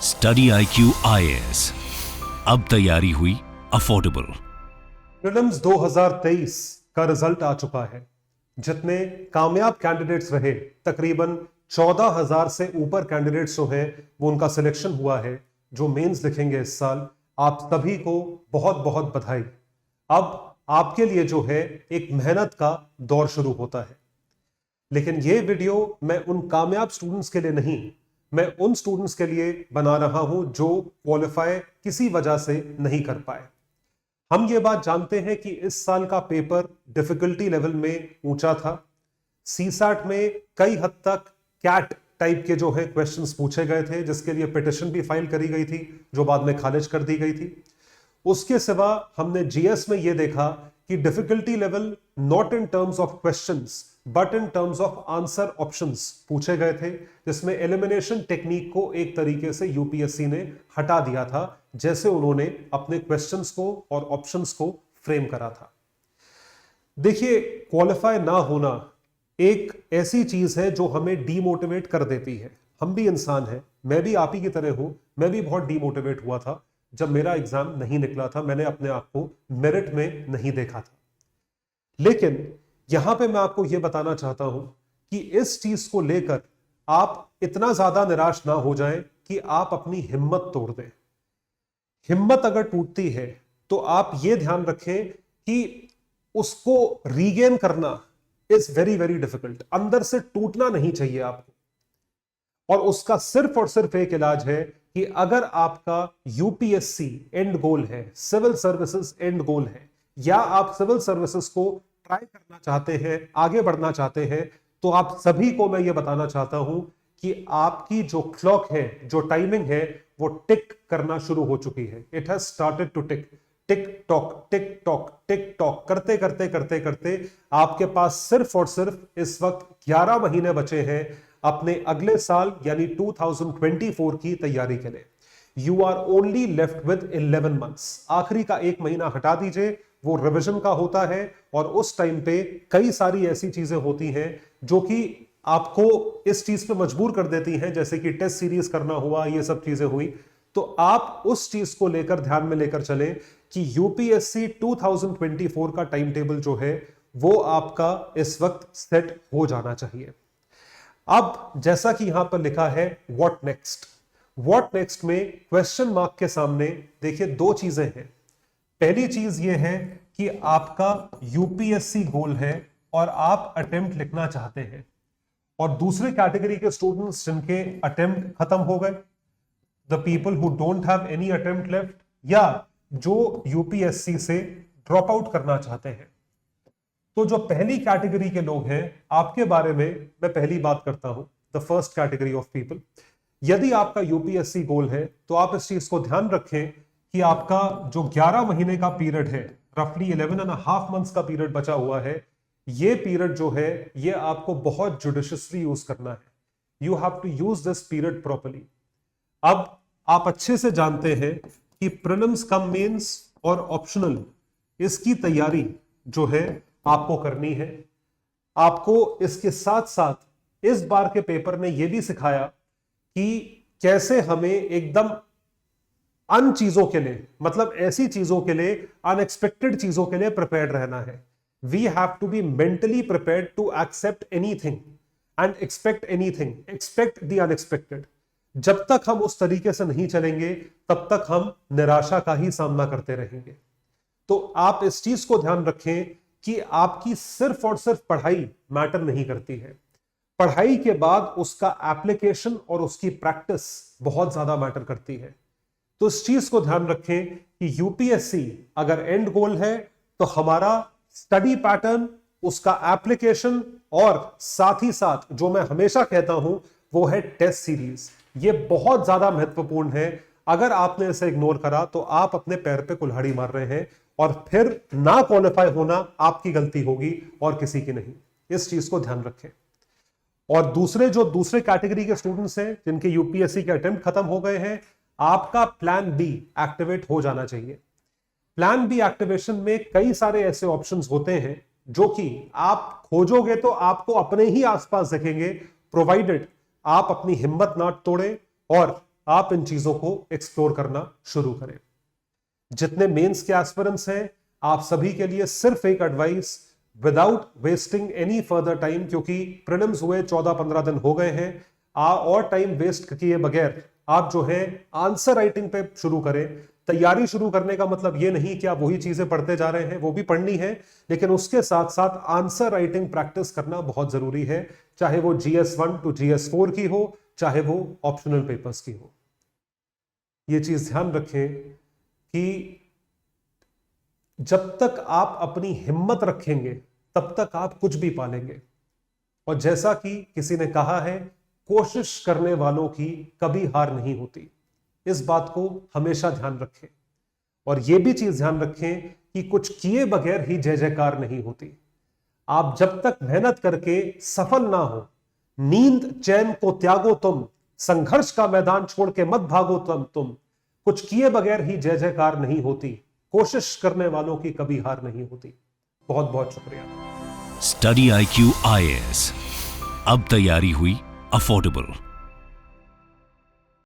Study IQ IAS, अब तैयारी हुई अफोर्डेबल। प्रीलिम्स 2023 का रिजल्ट आ चुका है। जितने कामयाब कैंडिडेट्स रहे, तकरीबन 14,000 से ऊपर कैंडिडेट्स जो हैं वो उनका सिलेक्शन हुआ है, जो मेंस लिखेंगे इस साल। आप सभी को बहुत बहुत बधाई। अब आपके लिए जो है एक मेहनत का दौर शुरू होता है। लेकिन ये वीडियो मैं उन कामयाब स्टूडेंट्स के लिए नहीं, मैं उन स्टूडेंट्स के लिए बना रहा हूं जो क्वालिफाई किसी वजह से नहीं कर पाए। हम ये बात जानते हैं कि इस साल का पेपर डिफिकल्टी लेवल में ऊंचा था। सीसैट में कई हद तक कैट टाइप के जो है क्वेश्चंस पूछे गए थे, जिसके लिए पिटिशन भी फाइल करी गई थी, जो बाद में खारिज कर दी गई थी। उसके सिवा हमने जीएस में यह देखा कि difficulty level not in terms of questions but in terms of answer options पूछे गए थे, जिसमें एलिमिनेशन टेक्निक को एक तरीके से यूपीएससी ने हटा दिया था, जैसे उन्होंने अपने क्वेश्चंस को और ऑप्शंस को फ्रेम करा था। देखिए, क्वालिफाई ना होना एक ऐसी चीज है जो हमें डीमोटिवेट कर देती है। हम भी इंसान हैं, मैं भी आप ही की तरह हूं। मैं भी बहुत डीमोटिवेट हुआ था जब मेरा एग्जाम नहीं निकला था, मैंने अपने आप को मेरिट में नहीं देखा था। लेकिन यहां पे मैं आपको यह बताना चाहता हूं कि इस चीज को लेकर आप इतना ज्यादा निराश ना हो जाएं कि आप अपनी हिम्मत तोड़ दें। हिम्मत अगर टूटती है तो आप यह ध्यान रखें कि उसको रीगेन करना इज वेरी वेरी डिफिकल्ट। अंदर से टूटना नहीं चाहिए आपको। और उसका सिर्फ और सिर्फ एक इलाज है कि अगर आपका यूपीएससी एंड गोल है, सिविल सर्विसेज एंड गोल है, या आप सिविल सर्विसेज को ट्राई करना चाहते हैं, आगे बढ़ना चाहते हैं, तो आप सभी को मैं ये बताना चाहता हूं कि आपकी जो क्लॉक है, जो टाइमिंग है, वो टिक करना शुरू हो चुकी है। It has started to tick. Tick tock tick tock tick tock करते करते करते करते आपके पास सिर्फ और सिर्फ इस वक्त 11 महीने बचे हैं अपने अगले साल यानी 2024 की तैयारी के लिए। You are only left with 11 months. आखिरी का एक महीना हटा दीजिए, वो रिवीजन का होता है, और उस टाइम पे कई सारी ऐसी चीजें होती हैं जो कि आपको इस चीज पे मजबूर कर देती हैं, जैसे कि टेस्ट सीरीज करना हुआ, ये सब चीजें हुई। तो आप उस चीज को लेकर ध्यान में लेकर चलें कि यूपीएससी 2024 का टाइम टेबल जो है वो आपका इस वक्त सेट हो जाना चाहिए। अब जैसा कि यहां पर लिखा है व्हाट नेक्स्ट, व्हाट नेक्स्ट में क्वेश्चन मार्क के सामने देखिए दो चीजें हैं। पहली चीज यह है कि आपका यूपीएससी गोल है और आप अटेम्प्ट लिखना चाहते हैं, और दूसरे कैटेगरी के स्टूडेंट्स जिनके अटेम्प्ट खत्म हो गए, the people who don't have any attempt left, या जो यूपीएससी से ड्रॉप आउट करना चाहते हैं। तो जो पहली कैटेगरी के लोग हैं, आपके बारे में मैं पहली बात करता हूं, the first category of people. यदि आपका यूपीएससी गोल है तो आप इस चीज को ध्यान रखें कि आपका जो 11 महीने का पीरियड है, रफली 11.5 मंथ्स का पीरियड बचा हुआ है, ये पीरियड जो है ये आपको बहुत जुडिशियसली यूज करना है। You have to use this period properly. अब आप अच्छे से जानते हैं कि प्रीलिम्स कम मेंस और ऑप्शनल, इसकी तैयारी जो है आपको करनी है। आपको इसके साथ साथ इस बार के पेपर ने यह भी सिखाया कि कैसे हमें एकदम अन चीजों के लिए, मतलब ऐसी चीजों के लिए, अनएक्सपेक्टेड चीजों के लिए प्रिपेयर्ड रहना है। We have to be mentally prepared to accept anything and expect anything, expect the unexpected. जब तक हम उस तरीके से नहीं चलेंगे तब तक हम निराशा का ही सामना करते रहेंगे। तो आप इस चीज को ध्यान रखें कि आपकी सिर्फ और सिर्फ पढ़ाई मैटर नहीं करती है। पढ़ाई के बाद उसका एप्लीकेशन और उसकी प्रैक्टिस बहुत ज्यादा मैटर करती है। तो इस चीज को ध्यान रखें कि यूपीएससी अगर एंड गोल है तो हमारा स्टडी पैटर्न, उसका एप्लीकेशन, और साथ ही साथ जो मैं हमेशा कहता हूं वो है टेस्ट सीरीज। ये बहुत ज्यादा महत्वपूर्ण है। अगर आपने इसे इग्नोर करा तो आप अपने पैर पे कुल्हाड़ी मार रहे हैं, और फिर ना क्वालिफाई होना आपकी गलती होगी और किसी की नहीं। इस चीज को ध्यान रखें। और दूसरे कैटेगरी के स्टूडेंट्स हैं जिनके यूपीएससी के अटेम्प्ट खत्म हो गए हैं, आपका प्लान बी एक्टिवेट हो जाना चाहिए। प्लान बी एक्टिवेशन में कई सारे ऐसे ऑप्शंस होते हैं जो कि आप खोजोगे तो आपको अपने ही आसपास दिखेंगे, प्रोवाइडेड आप अपनी हिम्मत ना तोड़ें और आप इन चीजों को एक्सप्लोर करना शुरू करें। जितने मेंस के एस्पिरेंट्स हैं, आप सभी के लिए सिर्फ एक advice, without wasting any further time, क्योंकि प्रीलिम्स हुए 14-15 दिन हो गए हैं, और टाइम वेस्ट किए बगैर आप जो है आंसर राइटिंग पे शुरू करें। तैयारी शुरू करने का मतलब ये नहीं कि आप वही चीजें पढ़ते जा रहे हैं, वो भी पढ़नी है, लेकिन उसके साथ साथ आंसर राइटिंग प्रैक्टिस करना बहुत जरूरी है, चाहे वो GS1 to GS4 की हो, चाहे वो ऑप्शनल पेपर्स की हो। ये चीज ध्यान रखें कि जब तक आप अपनी हिम्मत रखेंगे तब तक आप कुछ भी पालेंगे। और जैसा कि किसी ने कहा है, कोशिश करने वालों की कभी हार नहीं होती। इस बात को हमेशा ध्यान रखें, और यह भी चीज ध्यान रखें कि कुछ किए बगैर ही जय जयकार नहीं होती। आप जब तक मेहनत करके सफल ना हो, नींद चैन को त्यागो तुम, संघर्ष का मैदान छोड़ के मत भागो तुम। कुछ किए बगैर ही जय जयकार नहीं होती। कोशिश करने वालों की कभी हार नहीं होती। बहुत बहुत शुक्रिया। स्टडी IQ IAS, अब तैयारी हुई अफोर्डेबल।